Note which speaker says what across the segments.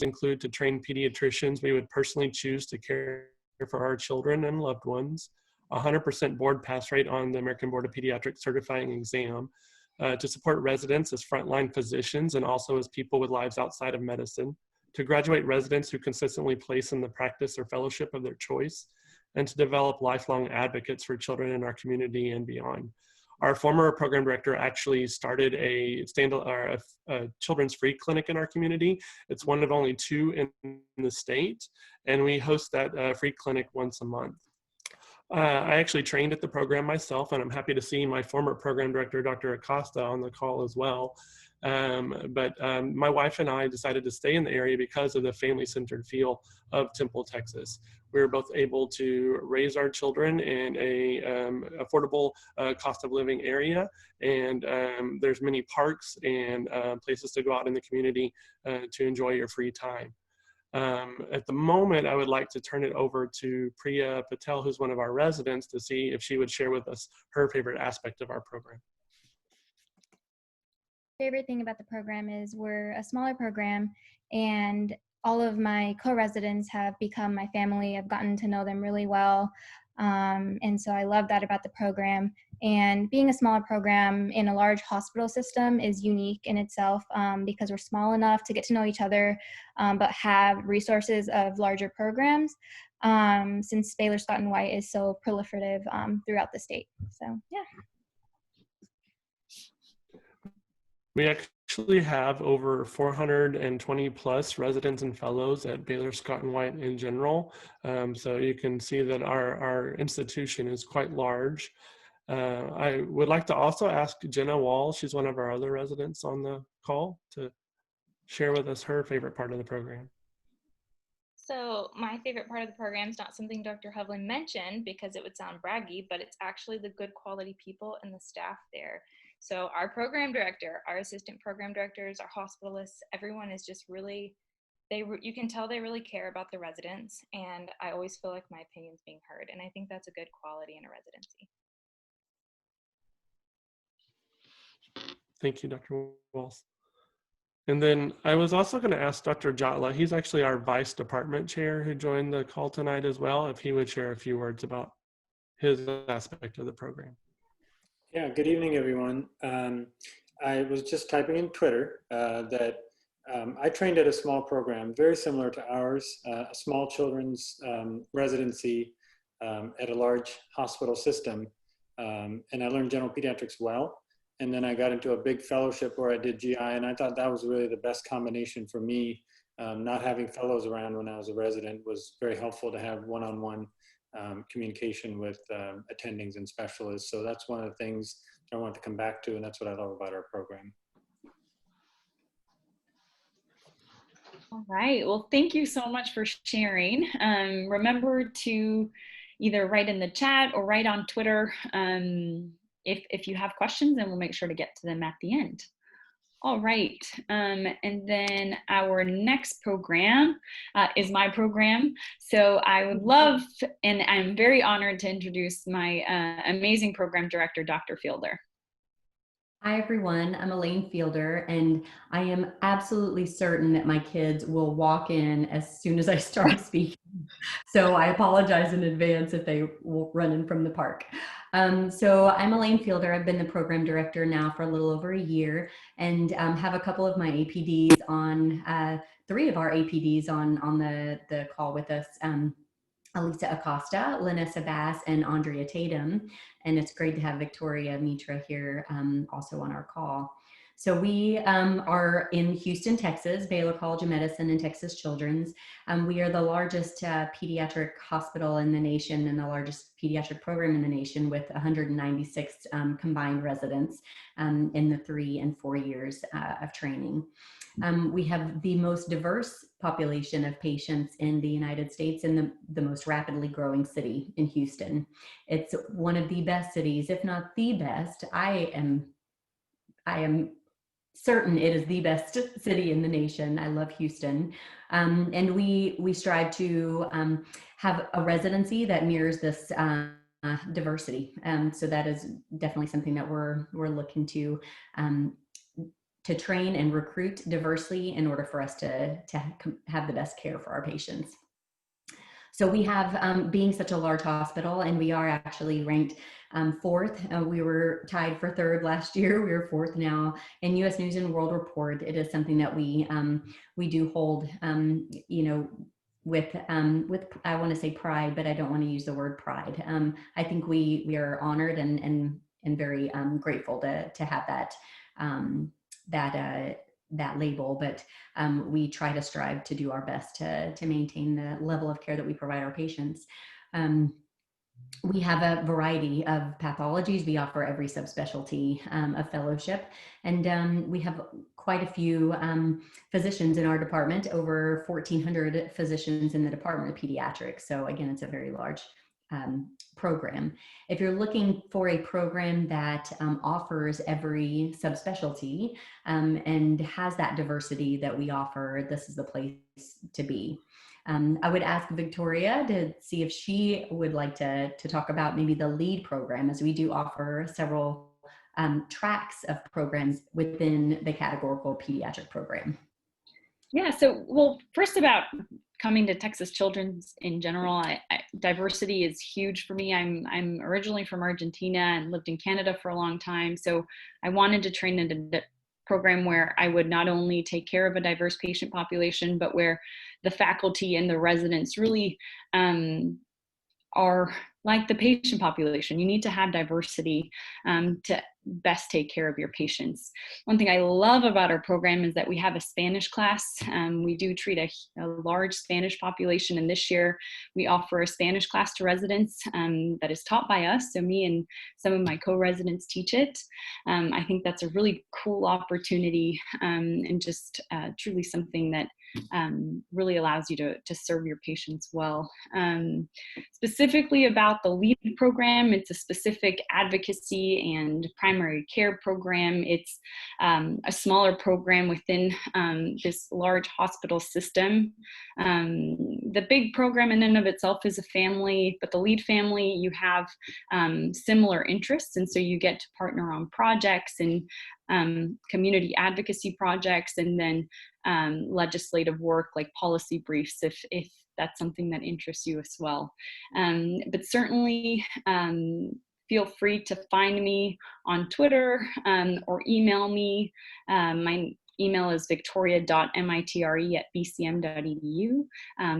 Speaker 1: include to train pediatricians we would personally choose to care for our children and loved ones, 100% board pass rate on the American Board of Pediatric certifying exam, to support residents as frontline physicians and also as people with lives outside of medicine, to graduate residents who consistently place in the practice or fellowship of their choice, and to develop lifelong advocates for children in our community and beyond. Our former program director actually started a children's free clinic in our community. It's one of only 2 in the state, and we host that free clinic once a month. I actually trained at the program myself, and I'm happy to see my former program director, Dr. Acosta, on the call as well. My wife and I decided to stay in the area because of the family-centered feel of Temple, Texas. We were both able to raise our children in a affordable cost of living area, and there's many parks and places to go out in the community to enjoy your free time. At the moment, I would like to turn it over to Priya Patel, who's one of our residents, to see if she would share with us her favorite aspect of our program.
Speaker 2: Favorite thing about the program is we're a smaller program, and all of my co-residents have become my family. I've gotten to know them really well, and so I love that about the program. And being a smaller program in a large hospital system is unique in itself, because we're small enough to get to know each other, but have resources of larger programs, since Baylor Scott and White is so proliferative throughout the state. So yeah.
Speaker 1: We actually have over 420 plus residents and fellows at Baylor Scott and White in general. So you can see that our institution is quite large. I would like to also ask Jenna Wall, she's one of our other residents on the call, to share with us her favorite part of the program.
Speaker 3: So my favorite part of the program is not something Dr. Hovland mentioned because it would sound braggy, but it's actually the good quality people and the staff there. So our program director, our assistant program directors, our hospitalists, everyone is just really, you can tell they really care about the residents, and I always feel like my opinion's being heard, and I think that's a good quality in a residency.
Speaker 1: Thank you, Dr. Walls. And then I was also going to ask Dr. Jatla, he's actually our vice department chair who joined the call tonight as well, if he would share a few words about his aspect of the program.
Speaker 4: Yeah, good evening, everyone. I was just typing in Twitter that I trained at a small program, very similar to ours, a small children's residency at a large hospital system. And I learned general pediatrics well. And then I got into a big fellowship where I did GI, and I thought that was really the best combination for me. Not having fellows around when I was a resident was very helpful to have one-on-one communication with attendings and specialists. So that's one of the things I want to come back to, and that's what I love about our program.
Speaker 5: All right, well, thank you so much for sharing. Remember to either write in the chat or write on Twitter if you have questions, and we'll make sure to get to them at the end. All right, and then our next program is my program. So I would love, and I'm very honored to introduce my amazing program director, Dr. Fielder.
Speaker 6: Hi, everyone. I'm Elaine Fielder, and I am absolutely certain that my kids will walk in as soon as I start speaking. So I apologize in advance if they will run in from the park. So I'm Elaine Fielder. I've been the program director now for a little over a year, and have a couple of my APDs on, 3 of our APDs on the call with us. Elisa Acosta, Lanessa Bass, and Andrea Tatum. And it's great to have Victoria Mitra here also on our call. So we are in Houston, Texas, Baylor College of Medicine and Texas Children's. We are the largest pediatric hospital in the nation and the largest pediatric program in the nation with 196 combined residents in the 3 and 4 years of training. We have the most diverse population of patients in the United States and the most rapidly growing city in Houston. It's one of the best cities, if not the best. I am certain it is the best city in the nation. I love Houston. And we strive to have a residency that mirrors this diversity. So that is definitely something that we're looking to to train and recruit diversely in order for us to have the best care for our patients. So we have, being such a large hospital, and we are actually ranked 4th. We were tied for 3rd last year. We are 4th now in U.S. News and World Report. It is something that we do hold, you know, with I want to say pride, but I don't want to use the word pride. I think we are honored and very grateful to have that label, but we try to strive to do our best to maintain the level of care that we provide our patients. We have a variety of pathologies. We offer every subspecialty of fellowship, and we have quite a few physicians in our department, over 1,400 physicians in the Department of Pediatrics. So again, it's a very large program. If you're looking for a program that offers every subspecialty and has that diversity that we offer, this is the place to be. I would ask Victoria to see if she would like to talk about maybe the LEAD program, as we do offer several tracks of programs within the categorical pediatric program.
Speaker 5: Yeah, so, well, first about coming to Texas Children's in general, diversity is huge for me. I'm originally from Argentina and lived in Canada for a long time. So I wanted to train in a program where I would not only take care of a diverse patient population, but where the faculty and the residents really are like the patient population. You need to have diversity to best take care of your patients. One thing I love about our program is that we have a Spanish class. We do treat a large Spanish population, and this year we offer a Spanish class to residents that is taught by us. So me and some of my co-residents teach it. I think that's a really cool opportunity and just truly something that really allows you to serve your patients well. Specifically about the LEAD program, it's a specific advocacy and primary care program. It's a smaller program within this large hospital system. The big program in and of itself is a family, but the LEAD family, you have similar interests, and so you get to partner on projects and community advocacy projects, and then legislative work like policy briefs if that's something that interests you as well. But certainly feel free to find me on Twitter or email me. My email is victoria.mitre@bcm.edu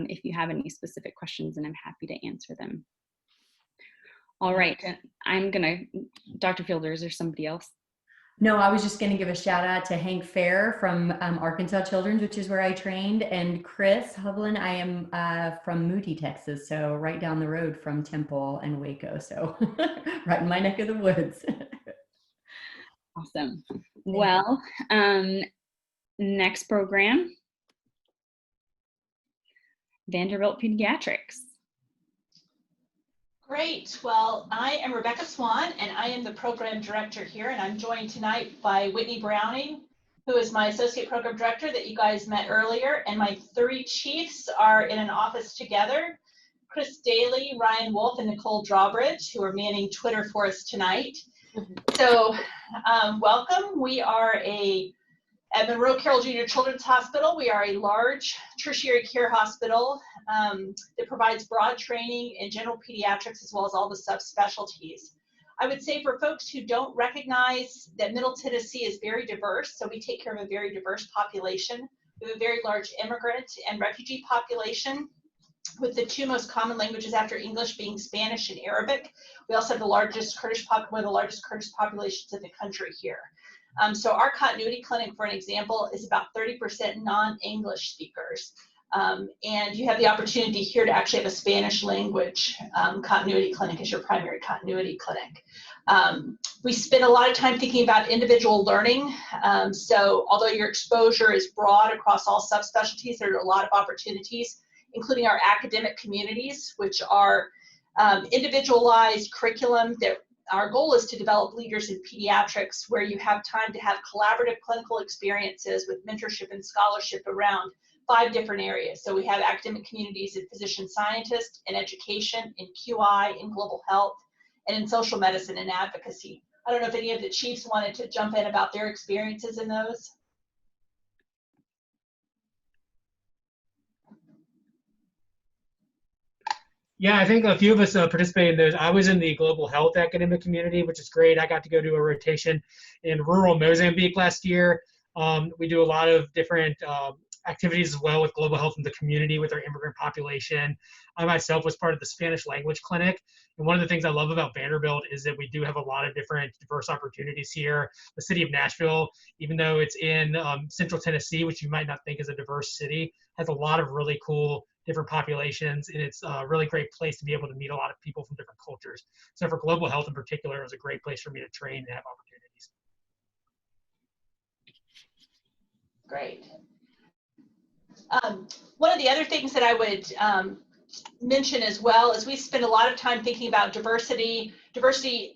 Speaker 5: if you have any specific questions, and I'm happy to answer them. All right, I'm gonna, Dr. Fielder, is there somebody else?
Speaker 6: No, I was just going to give a shout out to Hank Fair from Arkansas Children's, which is where I trained, and Chris Hovland. I am from Moody, Texas, so right down the road from Temple and Waco, so right in my neck of the woods.
Speaker 5: Awesome. Well, next program, Vanderbilt Pediatrics.
Speaker 7: Great. Well, I am Rebecca Swan, and I am the program director here, and I'm joined tonight by Whitney Browning, who is my associate program director that you guys met earlier, and my 3 chiefs are in an office together, Chris Daly, Ryan Wolf, and Nicole Drawbridge, who are manning Twitter for us tonight. So welcome. We are at Monroe Carroll Junior Children's Hospital. We are a large tertiary care hospital that provides broad training in general pediatrics as well as all the subspecialties. I would say for folks who don't recognize that Middle Tennessee is very diverse, so we take care of a very diverse population. We have a very large immigrant and refugee population, with the 2 most common languages after English being Spanish and Arabic. We also have the largest Kurdish one of the largest Kurdish populations in the country here. So our continuity clinic, for an example, is about 30% non-English speakers. And you have the opportunity here to actually have a Spanish language continuity clinic as your primary continuity clinic. We spend a lot of time thinking about individual learning. So although your exposure is broad across all subspecialties, there are a lot of opportunities, including our academic communities, which are individualized curriculum that our goal is to develop leaders in pediatrics where you have time to have collaborative clinical experiences with mentorship and scholarship around 5 different areas. So we have academic communities in physician scientists, in education, in QI, in global health, and in social medicine and advocacy. I don't know if any of the chiefs wanted to jump in about their experiences in those.
Speaker 8: Yeah, I think a few of us participated in those. I was in the global health academic community, which is great. I got to go do a rotation in rural Mozambique last year. We do a lot of different activities as well with global health in the community with our immigrant population. I myself was part of the Spanish language clinic. And one of the things I love about Vanderbilt is that we do have a lot of different diverse opportunities here. The city of Nashville, even though it's in central Tennessee, which you might not think is a diverse city, has a lot of really cool different populations, and it's a really great place to be able to meet a lot of people from different cultures. So for global health in particular, it was a great place for me to train and have opportunities.
Speaker 7: Great. One of the other things that I would mention as well is we spend a lot of time thinking about diversity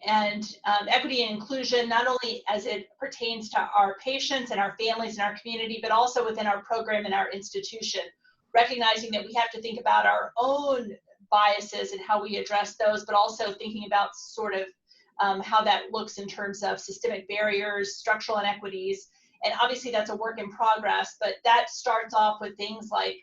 Speaker 7: and equity and inclusion, not only as it pertains to our patients and our families and our community, but also within our program and our institution, recognizing that we have to think about our own biases and how we address those, but also thinking about sort of how that looks in terms of systemic barriers, structural inequities. And obviously that's a work in progress, but that starts off with things like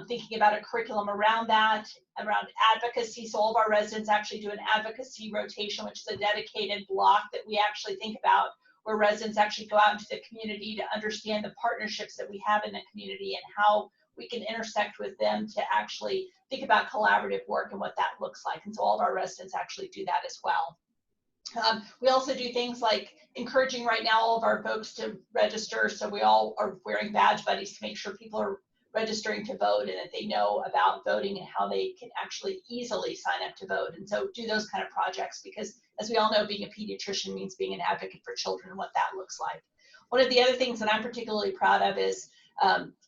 Speaker 7: thinking about a curriculum around that, around advocacy. So all of our residents actually do an advocacy rotation, which is a dedicated block that we actually think about, where residents actually go out into the community to understand the partnerships that we have in the community and how we can intersect with them to actually think about collaborative work and what that looks like. And so all of our residents actually do that as well. We also do things like encouraging right now all of our folks to register. So we all are wearing badge buddies to make sure people are registering to vote and that they know about voting and how they can actually easily sign up to vote. And so do those kind of projects, because as we all know, being a pediatrician means being an advocate for children and what that looks like. One of the other things that I'm particularly proud of is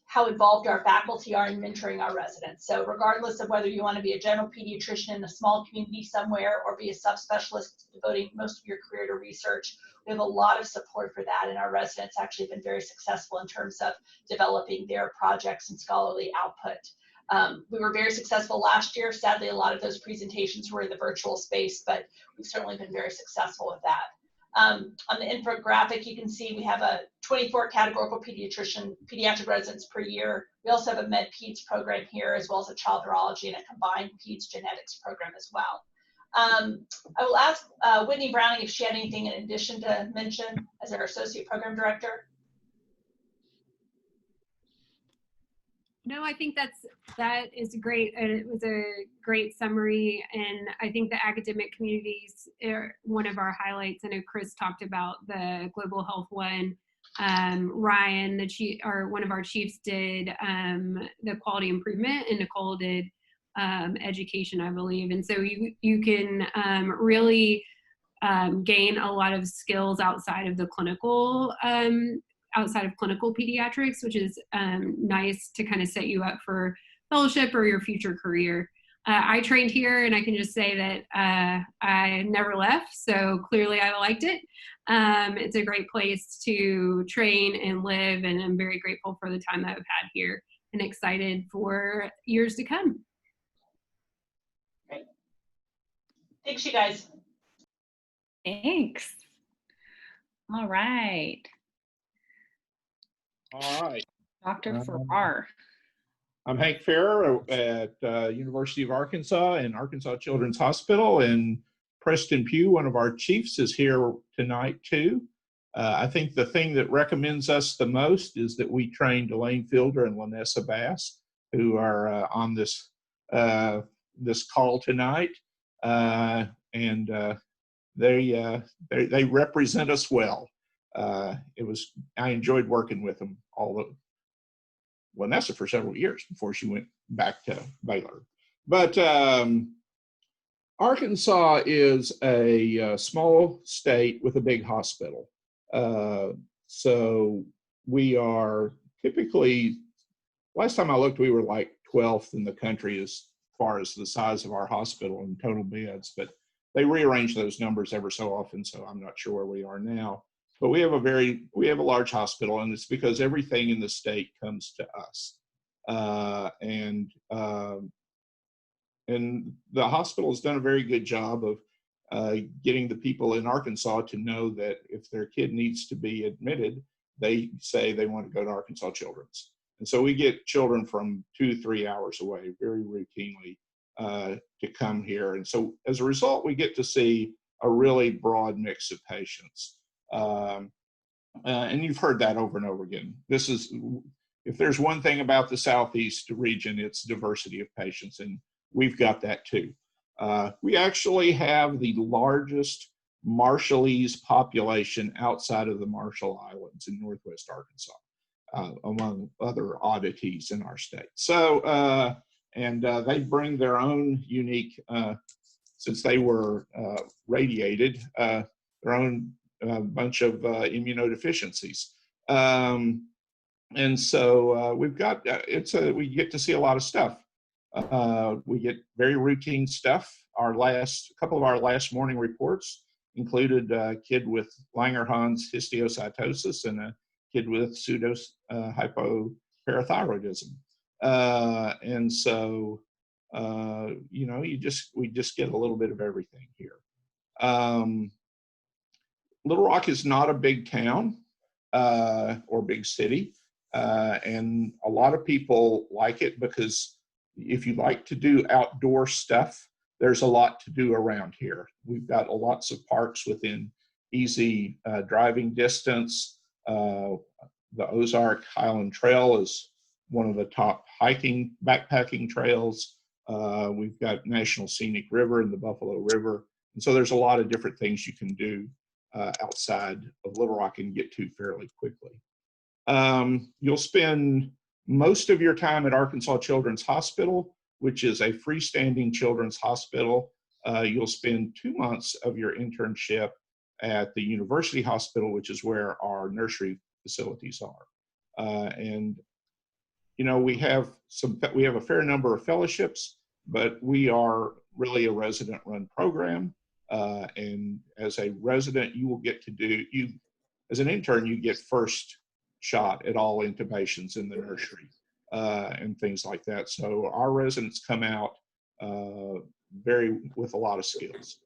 Speaker 7: how involved our faculty are in mentoring our residents. So regardless of whether you want to be a general pediatrician in a small community somewhere or be a subspecialist devoting most of your career to research, we have a lot of support for that, and our residents actually have been very successful in terms of developing their projects and scholarly output. We were very successful last year. Sadly, a lot of those presentations were in the virtual space, but we've certainly been very successful with that. On the infographic, you can see we have a 24 categorical pediatric residents per year. We also have a med peds program here, as well as a child neurology and a combined peds genetics program as well. I will ask Whitney Browning if she had anything in addition to mention as our associate program director.
Speaker 9: No, I think that is great. And it was a great summary. And I think the academic communities are one of our highlights. I know Chris talked about the global health one. Ryan, the chief, or one of our chiefs, did the quality improvement, and Nicole did education, I believe. And so you can really gain a lot of skills outside of the clinical outside of clinical pediatrics, which is nice to kind of set you up for fellowship or your future career. I trained here, and I can just say that I never left, so clearly I liked it. It's a great place to train and live, and I'm very grateful for the time that I've had here and excited for years to come.
Speaker 7: Great. Thanks, you guys.
Speaker 5: Thanks. All right.
Speaker 10: All right.
Speaker 5: Dr. Farrar.
Speaker 10: I'm Hank Farrar at University of Arkansas and Arkansas Children's Hospital, and Preston Pugh, one of our chiefs, is here tonight too. I think the thing that recommends us the most is that we trained Elaine Fielder and Lanessa Bass, who are on this this call tonight, and they represent us well. I enjoyed working with them Lanessa for several years before she went back to Baylor. But Arkansas is a small state with a big hospital. So we are typically, last time I looked, we were like 12th in the country as far as the size of our hospital and total beds, but they rearrange those numbers ever so often, so I'm not sure where we are now. But we have a large hospital, and it's because everything in the state comes to us. And the hospital has done a very good job of getting the people in Arkansas to know that if their kid needs to be admitted, they say they want to go to Arkansas Children's. And so we get children from 2 to 3 hours away very routinely to come here. And so as a result, we get to see a really broad mix of patients. And you've heard that over and over again. This is, if there's one thing about the Southeast region, it's diversity of patients, and we've got that too. We actually have the largest Marshallese population outside of the Marshall Islands in Northwest Arkansas, among other oddities in our state. So, they bring their own unique, since they were radiated, their own bunch of immunodeficiencies. And so we've got, we get to see a lot of stuff. We get very routine stuff. Couple of our last morning reports included a kid with Langerhans histiocytosis and a kid with pseudo hypoparathyroidism. And so, you know, we just get a little bit of everything here. Little Rock is not a big town or big city. And a lot of people like it because if you like to do outdoor stuff, there's a lot to do around here. We've got lots of parks within easy driving distance. The Ozark Highland Trail is one of the top hiking, backpacking trails. We've got National Scenic River and the Buffalo River. And so there's a lot of different things you can do outside of Little Rock and get to fairly quickly. You'll spend most of your time at Arkansas Children's Hospital, which is a freestanding children's hospital. You'll spend 2 months of your internship at the University Hospital, which is where our nursery facilities are. And you know, we have a fair number of fellowships, but we are really a resident-run program. And as a resident, you will get to do, as an intern, you get first shot at all intubations in the nursery and things like that. So our residents come out with a lot of skills.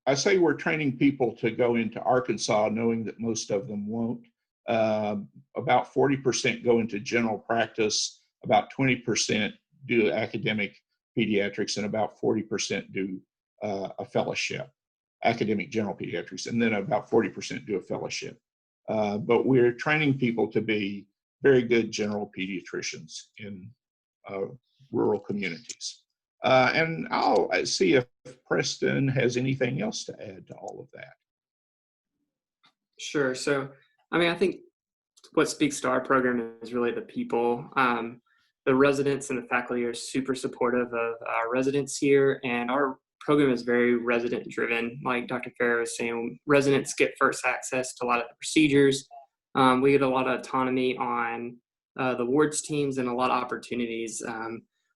Speaker 10: I say we're training people to go into Arkansas knowing that most of them won't. About 40% go into general practice, about 20% do academic pediatrics, and about 40% do a fellowship, academic general pediatrics, and then about 40% do a fellowship. But we're training people to be very good general pediatricians in rural communities. And I'll see if Preston has anything else to add to all of that.
Speaker 11: Sure. So, I mean, I think what speaks to our program is really the people. The residents and the faculty are super supportive of our residents here, and our program is very resident driven. Like Dr. Farrer was saying, residents get first access to a lot of the procedures. We get a lot of autonomy on the wards teams and a lot of opportunities.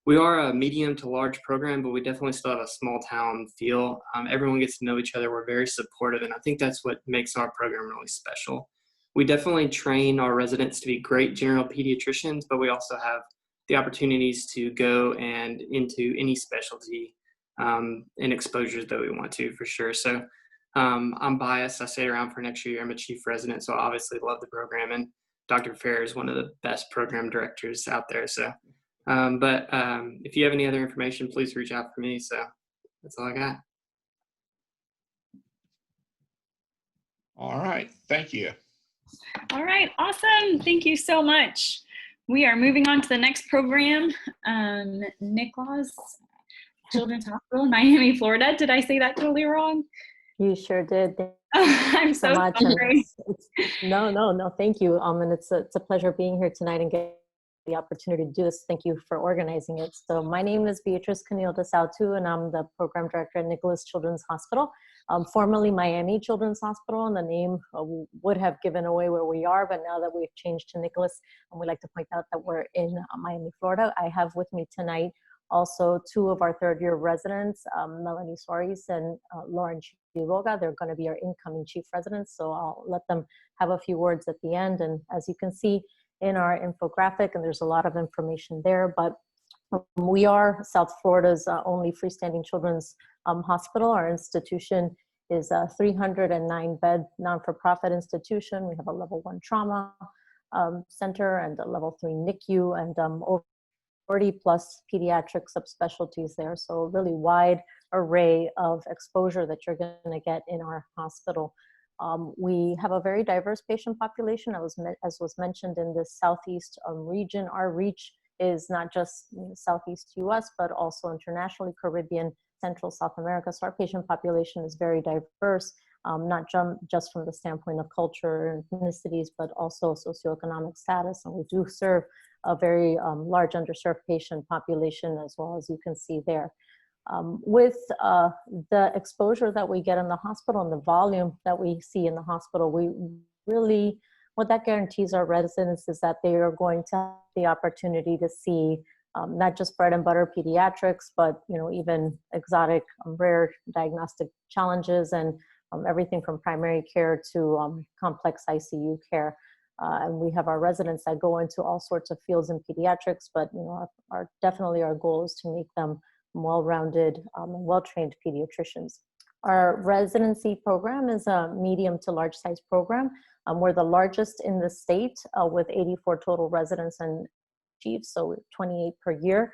Speaker 11: We are a medium to large program, but we definitely still have a small town feel. Everyone gets to know each other. We're very supportive, and I think that's what makes our program really special. We definitely train our residents to be great general pediatricians, but we also have the opportunities to go and into any specialty and exposures that we want to, for sure. So I'm biased. I stayed around for an extra year. I'm a chief resident, so I obviously love the program, and Dr. Farrer is one of the best program directors out there. So, but if you have any other information, please reach out for me. So that's all I got.
Speaker 10: All right, thank you.
Speaker 5: All right, awesome. Thank you so much. We are moving on to the next program, Nicklaus Children's Hospital in Miami, Florida. Did I say that totally wrong?
Speaker 12: You sure did.
Speaker 5: I'm so
Speaker 12: much.
Speaker 5: sorry.
Speaker 12: No, thank you. And it's a pleasure being here tonight and getting the opportunity to do this. Thank you for organizing it. So my name is Beatriz Canilda Sautu, and I'm the program director at Nicklaus Children's Hospital, formerly Miami Children's Hospital, and the name would have given away where we are, but now that we've changed to Nicklaus, and we like to point out that we're in Miami, Florida. I have with me tonight also two of our third-year residents, Melanie Suarez and Lauren Chiroga. They're going to be our incoming chief residents, so I'll let them have a few words at the end. And as you can see in our infographic, and there's a lot of information there, but we are South Florida's only freestanding children's hospital. Our institution is a 309-bed non-for-profit institution. We have a level 1 trauma center and a level 3 NICU, and over 40+ pediatric subspecialties there. So a really wide array of exposure that you're going to get in our hospital. We have a very diverse patient population, as was mentioned in the Southeast region. Our reach is not just Southeast US, but also internationally, Caribbean, Central South America. So our patient population is very diverse, not just from the standpoint of culture and ethnicities, but also socioeconomic status. And we do serve a very large underserved patient population as well, as you can see there. With the exposure that we get in the hospital and the volume that we see in the hospital, we really, what that guarantees our residents is that they are going to have the opportunity to see not just bread and butter pediatrics, but even exotic, rare diagnostic challenges and everything from primary care to complex ICU care. And we have our residents that go into all sorts of fields in pediatrics, but definitely our goal is to make them well-rounded and well-trained pediatricians. Our residency program is a medium to large size program. We're the largest in the state with 84 total residents and chiefs, so 28 per year.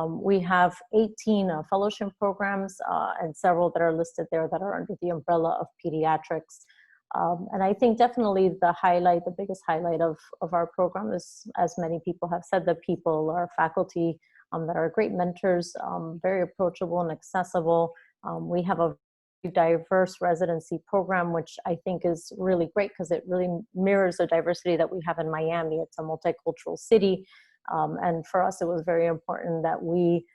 Speaker 12: We have 18 fellowship programs and several that are listed there that are under the umbrella of pediatrics. And I think definitely the biggest highlight of our program is, as many people have said, the people, our faculty that are great mentors, very approachable and accessible. We have a diverse residency program, which I think is really great because it really mirrors the diversity that we have in Miami. It's a multicultural city. And for us, it was very important that we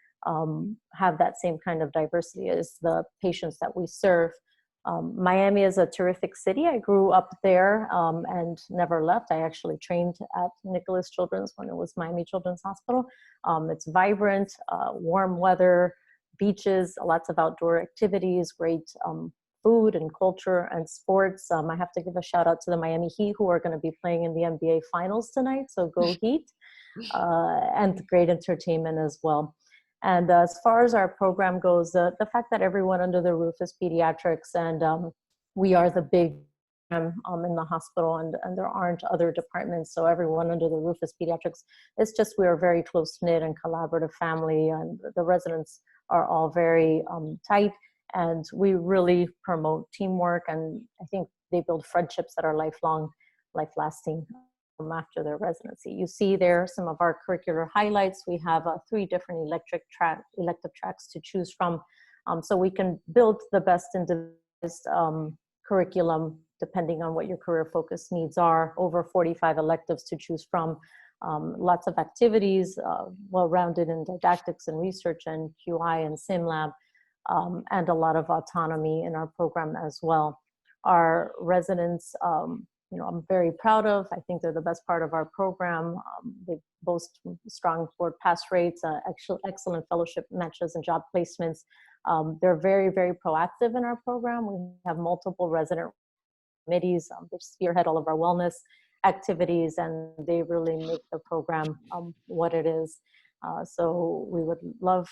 Speaker 12: have that same kind of diversity as the patients that we serve. Miami is a terrific city. I grew up there and never left. I actually trained at Nicklaus Children's when it was Miami Children's Hospital. It's vibrant, warm weather, beaches, lots of outdoor activities, great food and culture and sports. I have to give a shout out to the Miami Heat, who are going to be playing in the NBA Finals tonight. So go Heat. And great entertainment as well. And as far as our program goes, the fact that everyone under the roof is pediatrics, and we are the big in the hospital, and there aren't other departments, so everyone under the roof is pediatrics. It's just we are a very close-knit and collaborative family, and the residents are all very tight, and we really promote teamwork, and I think they build friendships that are lifelong, life-lasting after their residency. You see there some of our curricular highlights. We have 3 different elective tracks to choose from, so we can build the best individualized curriculum depending on what your career focus needs are. Over 45 electives to choose from, lots of activities, well-rounded in didactics and research and QI and SimLab, and a lot of autonomy in our program as well. Our residents, I'm very proud of. I think they're the best part of our program. They boast strong board pass rates, excellent fellowship matches and job placements. They're very, very proactive in our program. We have multiple resident committees. They spearhead all of our wellness activities, and they really make the program what it is. So we would love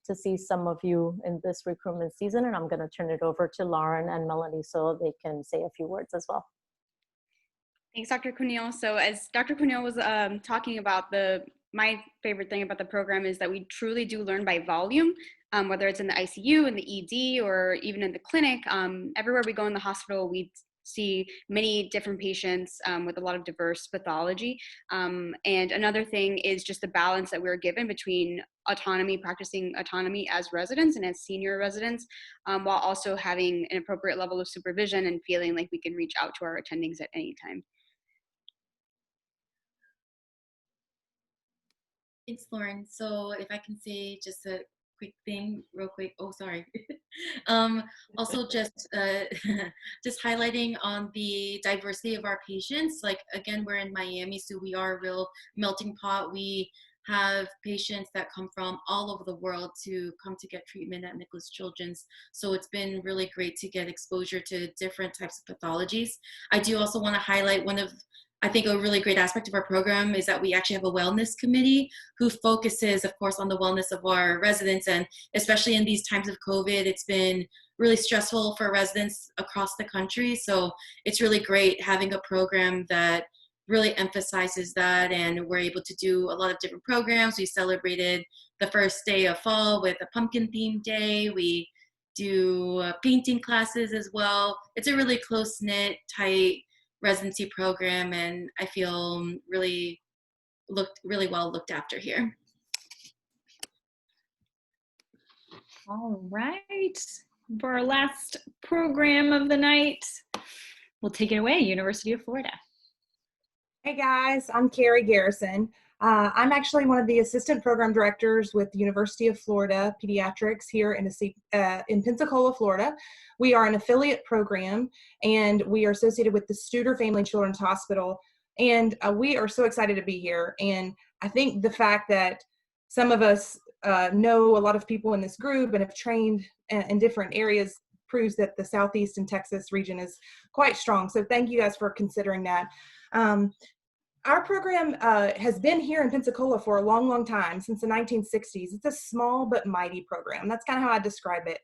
Speaker 12: to see some of you in this recruitment season, and I'm going to turn it over to Lauren and Melanie so they can say a few words as well.
Speaker 13: Thanks, Dr. Cuneo. So as Dr. Cuneo was talking about, my favorite thing about the program is that we truly do learn by volume, whether it's in the ICU, in the ED, or even in the clinic. Everywhere we go in the hospital, we see many different patients with a lot of diverse pathology. And another thing is just the balance that we're given between autonomy, practicing autonomy as residents and as senior residents, while also having an appropriate level of supervision and feeling like we can reach out to our attendings at any time.
Speaker 14: Thanks, Lauren. So if I can say just a quick thing real quick. Oh, sorry. Also just highlighting on the diversity of our patients. Like, again, we're in Miami, so we are a real melting pot. We have patients that come from all over the world to come to get treatment at Nicklaus Children's. So it's been really great to get exposure to different types of pathologies. I do also want to highlight I think a really great aspect of our program is that we actually have a wellness committee who focuses, of course, on the wellness of our residents. And especially in these times of COVID, it's been really stressful for residents across the country. So it's really great having a program that really emphasizes that, and we're able to do a lot of different programs. We celebrated the first day of fall with a pumpkin themed day. We do painting classes as well. It's a really close-knit, tight residency program, and I feel really well looked after here.
Speaker 5: All right. For our last program of the night, we'll take it away, University of Florida.
Speaker 15: Hey guys, I'm Carrie Garrison. I'm actually one of the assistant program directors with the University of Florida Pediatrics here in Pensacola, Florida. We are an affiliate program, and we are associated with the Studer Family Children's Hospital. And we are so excited to be here. And I think the fact that some of us know a lot of people in this group and have trained in different areas proves that the Southeast and Texas region is quite strong. So thank you guys for considering that. Our program has been here in Pensacola for a long, long time, since the 1960s. It's a small but mighty program. That's kind of how I describe it.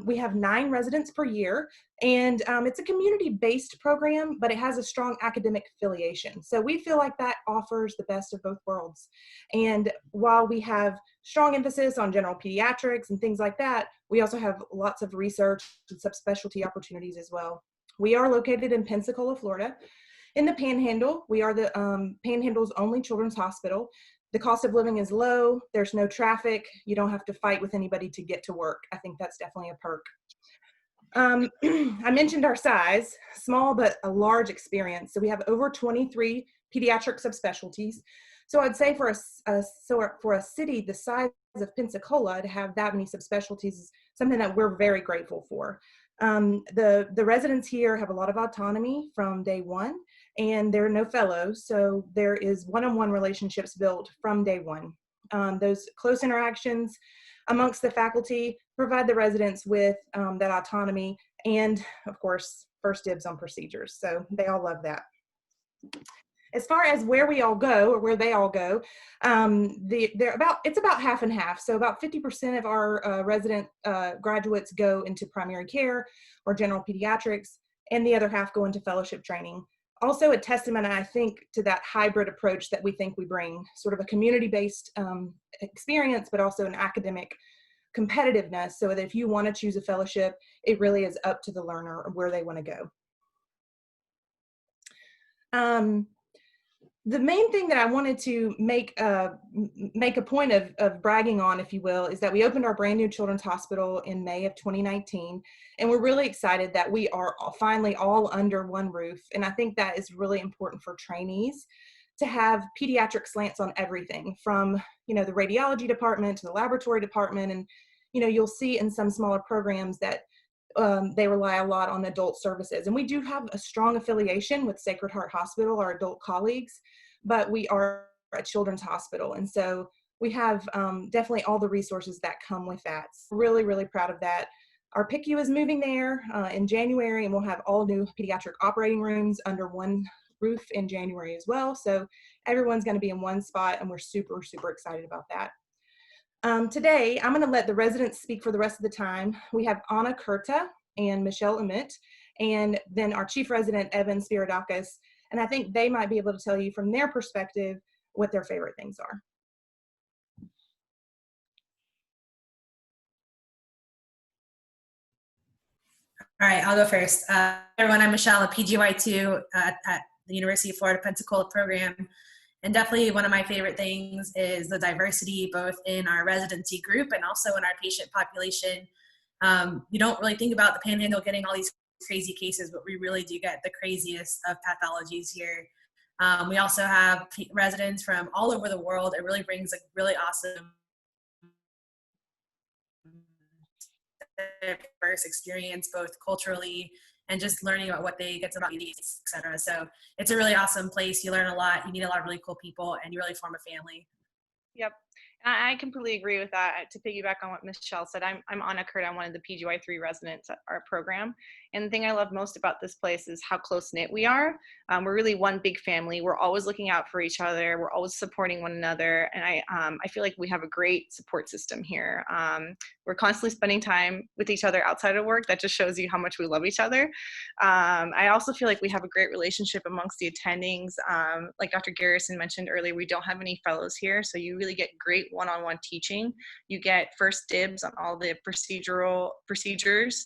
Speaker 15: We have 9 residents per year, and it's a community-based program, but it has a strong academic affiliation. So we feel like that offers the best of both worlds. And while we have strong emphasis on general pediatrics and things like that, we also have lots of research and subspecialty opportunities as well. We are located in Pensacola, Florida. In the Panhandle, we are the Panhandle's only children's hospital. The cost of living is low. There's no traffic. You don't have to fight with anybody to get to work. I think that's definitely a perk. I mentioned our size, small but a large experience. So we have over 23 pediatric subspecialties. So I'd say for a city the size of Pensacola to have that many subspecialties is something that we're very grateful for. The residents here have a lot of autonomy from day one, and there are no fellows, so there is one-on-one relationships built from day one. Those close interactions amongst the faculty provide the residents with that autonomy and, of course, first dibs on procedures, so they all love that. As far as where we all go, or where they all go, it's about half and half. So about 50% of our resident graduates go into primary care or general pediatrics, and the other half go into fellowship training. Also a testament, I think, to that hybrid approach that we think we bring, sort of a community-based experience, but also an academic competitiveness, so that if you want to choose a fellowship, it really is up to the learner where they want to go. The main thing that I wanted to make a point of bragging on, if you will, is that we opened our brand new children's hospital in May of 2019, and we're really excited that we are finally all under one roof. And I think that is really important for trainees to have pediatric slants on everything, from the radiology department to the laboratory department. And you'll see in some smaller programs that they rely a lot on adult services. And we do have a strong affiliation with Sacred Heart Hospital, our adult colleagues, but we are a children's hospital. And so we have definitely all the resources that come with that. So really, really proud of that. Our PICU is moving there in January, and we'll have all new pediatric operating rooms under one roof in January as well. So everyone's going to be in one spot, and we're super, super excited about that. Today, I'm going to let the residents speak for the rest of the time. We have Anna Kurta and Michelle Emmett, and then our chief resident, Evan Spiridakis, and I think they might be able to tell you from their perspective what their favorite things are.
Speaker 16: All right, I'll go first. Everyone, I'm Michelle, a PGY2 at the University of Florida Pensacola program. And definitely one of my favorite things is the diversity, both in our residency group and also in our patient population. You don't really think about the Panhandle getting all these crazy cases, but we really do get the craziest of pathologies here. We also have residents from all over the world. It really brings a really awesome diverse experience, both culturally and just learning about what they get to know, et cetera. So it's a really awesome place. You learn a lot. You meet a lot of really cool people, and you really form a family.
Speaker 17: Yep. I completely agree with that. To piggyback on what Michelle said, I'm Anna Kurt. I'm one of the PGY3 residents at our program. And the thing I love most about this place is how close-knit we are. We're really one big family. We're always looking out for each other. We're always supporting one another. And I feel like we have a great support system here. We're constantly spending time with each other outside of work. That just shows you how much we love each other. I also feel like we have a great relationship amongst the attendings. Like Dr. Garrison mentioned earlier, we don't have any fellows here, so you really get great one-on-one teaching. You get first dibs on all the procedures.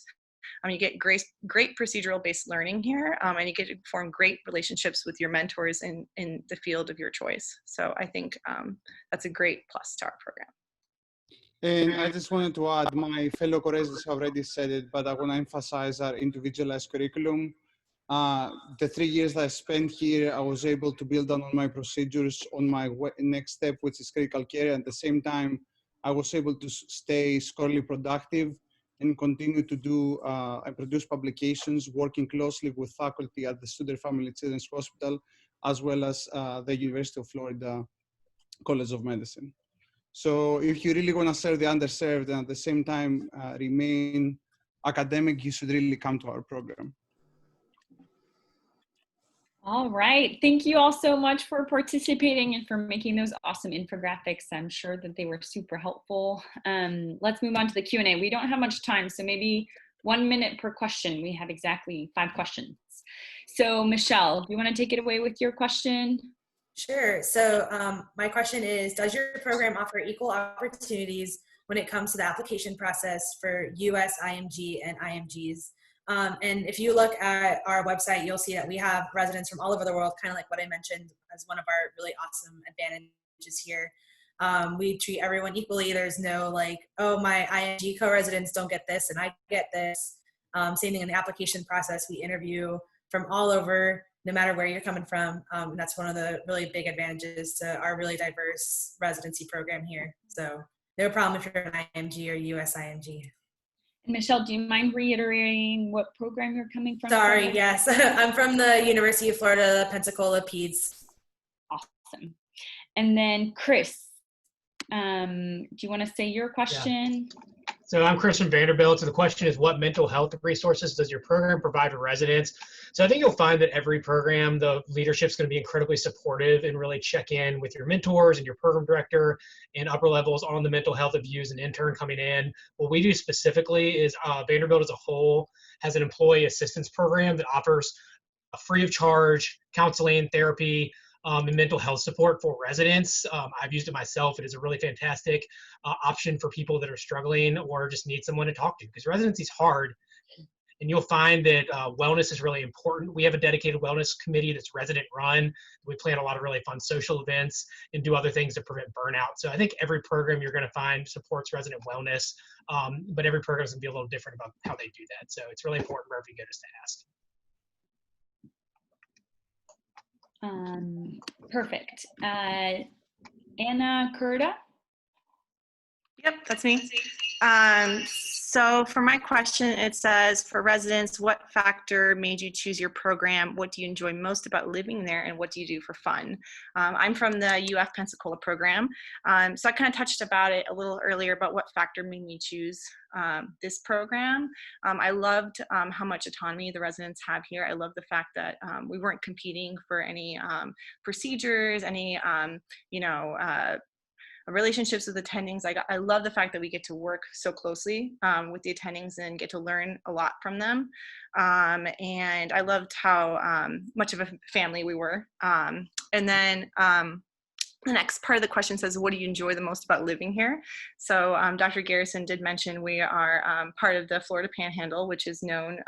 Speaker 17: You get great procedural-based learning here, and you get to form great relationships with your mentors in the field of your choice. So I think that's a great plus to our program.
Speaker 18: And I just wanted to add, my fellow co-residents have already said it, but I want to emphasize our individualized curriculum. The 3 years that I spent here, I was able to build on my procedures on my next step, which is critical care. At the same time, I was able to stay scholarly productive and continue to do and produce publications, working closely with faculty at the Student Family Children's Hospital, as well as the University of Florida College of Medicine. So if you really want to serve the underserved and at the same time remain academic, you should really come to our program.
Speaker 5: All right. Thank you all so much for participating and for making those awesome infographics. I'm sure that they were super helpful. Let's move on to the Q&A. We don't have much time, so maybe 1 minute per question. We have exactly 5 questions. So Michelle, do you want to take it away with your question?
Speaker 16: Sure. So my question is, does your program offer equal opportunities when it comes to the application process for US IMG and IMGs? And if you look at our website, you'll see that we have residents from all over the world, kind of like what I mentioned as one of our really awesome advantages here. We treat everyone equally. There's no like, oh, my IMG co-residents don't get this and I get this. Same thing in the application process. We interview from all over, no matter where you're coming from. And that's one of the really big advantages to our really diverse residency program here. So no problem if you're an IMG or US IMG.
Speaker 5: And Michelle, do you mind reiterating what program you're coming from?
Speaker 16: Sorry, yes. I'm from the University of Florida, Pensacola Peds.
Speaker 5: Awesome. And then Chris, do you want to say your question?
Speaker 8: Yeah. So I'm Chris from Vanderbilt. So the question is, what mental health resources does your program provide for residents? So I think you'll find that every program, the leadership's going to be incredibly supportive and really check in with your mentors and your program director and upper levels on the mental health of you as an intern coming in. What we do specifically is Vanderbilt as a whole has an employee assistance program that offers a free of charge counseling, therapy, and mental health support for residents. I've used it myself. It is a really fantastic option for people that are struggling or just need someone to talk to, because residency is hard. And you'll find that wellness is really important. We have a dedicated wellness committee that's resident run. We plan a lot of really fun social events and do other things to prevent burnout. So I think every program you're going to find supports resident wellness, but every program is going to be a little different about how they do that. So it's really important wherever you go just to ask.
Speaker 5: Perfect. Anna Kurda?
Speaker 17: Yep, that's me. So for my question, it says, for residents, what factor made you choose your program? What do you enjoy most about living there? And what do you do for fun? I'm from the UF Pensacola program. So I kind of touched about it a little earlier about what factor made me choose this program. I loved how much autonomy the residents have here. I love the fact that we weren't competing for any procedures, any, relationships with attendings. I love the fact that we get to work so closely with the attendings and get to learn a lot from them. And I loved how much of a family we were. And then the next part of the question says, what do you enjoy the most about living here? So Dr. Garrison did mention we are part of the Florida Panhandle, which is known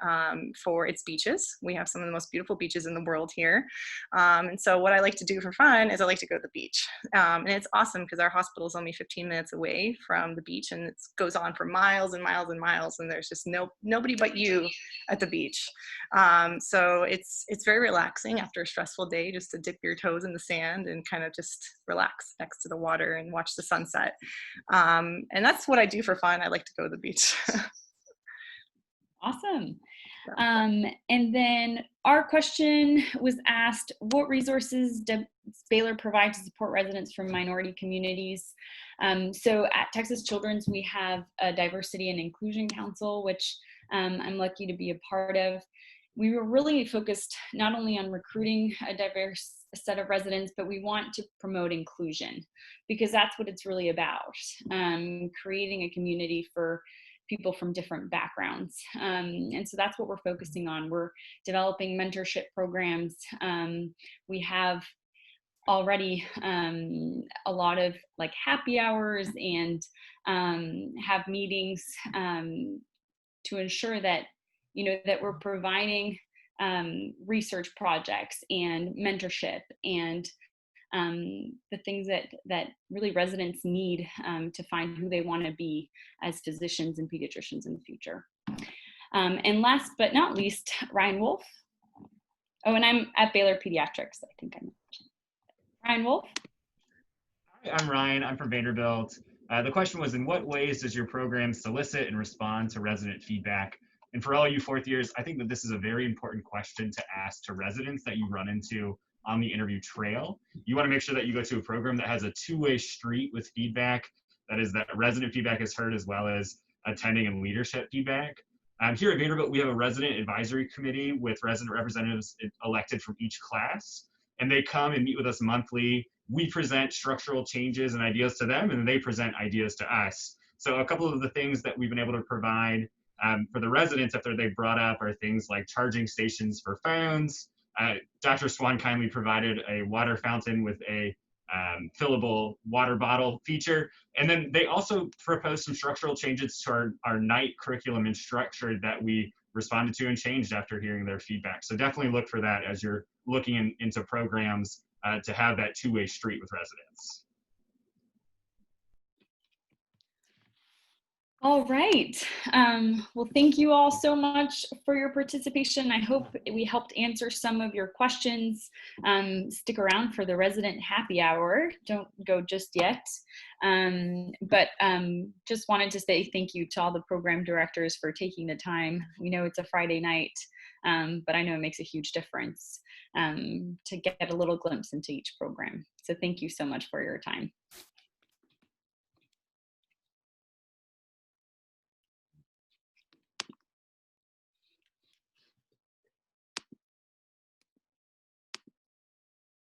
Speaker 17: for its beaches. We have some of the most beautiful beaches in the world here. And so what I like to do for fun is I like to go to the beach. And it's awesome because our hospital is only 15 minutes away from the beach, and it goes on for miles and miles and miles, and there's just nobody but you at the beach. So it's very relaxing after a stressful day just to dip your toes in the sand and kind of just relax next to the water and watch the sunset. And that's what I do for fun. I like to go to the beach.
Speaker 5: Awesome. And then our question was asked, what resources does Baylor provide to support residents from minority communities? So at Texas Children's, we have a Diversity and Inclusion Council, which I'm lucky to be a part of. We were really focused not only on recruiting a diverse set of residents, but we want to promote inclusion, because that's what it's really about, creating a community for people from different backgrounds. And so that's what we're focusing on. We're developing mentorship programs. We have already a lot of like happy hours and have meetings to ensure that, you know, that we're providing research projects and mentorship and the things that really residents need to find who they want to be as physicians and pediatricians in the future. And last but not least, Ryan Wolf. Oh, and I'm at Baylor Pediatrics, I think I mentioned. Ryan Wolf.
Speaker 19: Hi, I'm Ryan. I'm from Vanderbilt. The question was, in what ways does your program solicit and respond to resident feedback? And for all you fourth years, I think that this is a very important question to ask to residents that you run into on the interview trail. You want to make sure that you go to a program that has a two-way street with feedback, that is, that resident feedback is heard as well as attending and leadership feedback. Here at Vanderbilt, we have a resident advisory committee with resident representatives elected from each class, and they come and meet with us monthly. We present structural changes and ideas to them, and they present ideas to us. So a couple of the things that we've been able to provide for the residents after they brought up are things like charging stations for phones. Dr. Swan kindly provided a water fountain with a fillable water bottle feature. And then they also proposed some structural changes to our night curriculum and structure that we responded to and changed after hearing their feedback. So definitely look for that as you're looking into programs to have that two-way street with residents.
Speaker 5: All right. Well, thank you all so much for your participation. I hope we helped answer some of your questions. Stick around for the resident happy hour. Don't go just yet. But just wanted to say thank you to all the program directors for taking the time. We know it's a Friday night, but I know it makes a huge difference to get a little glimpse into each program. So thank you so much for your time.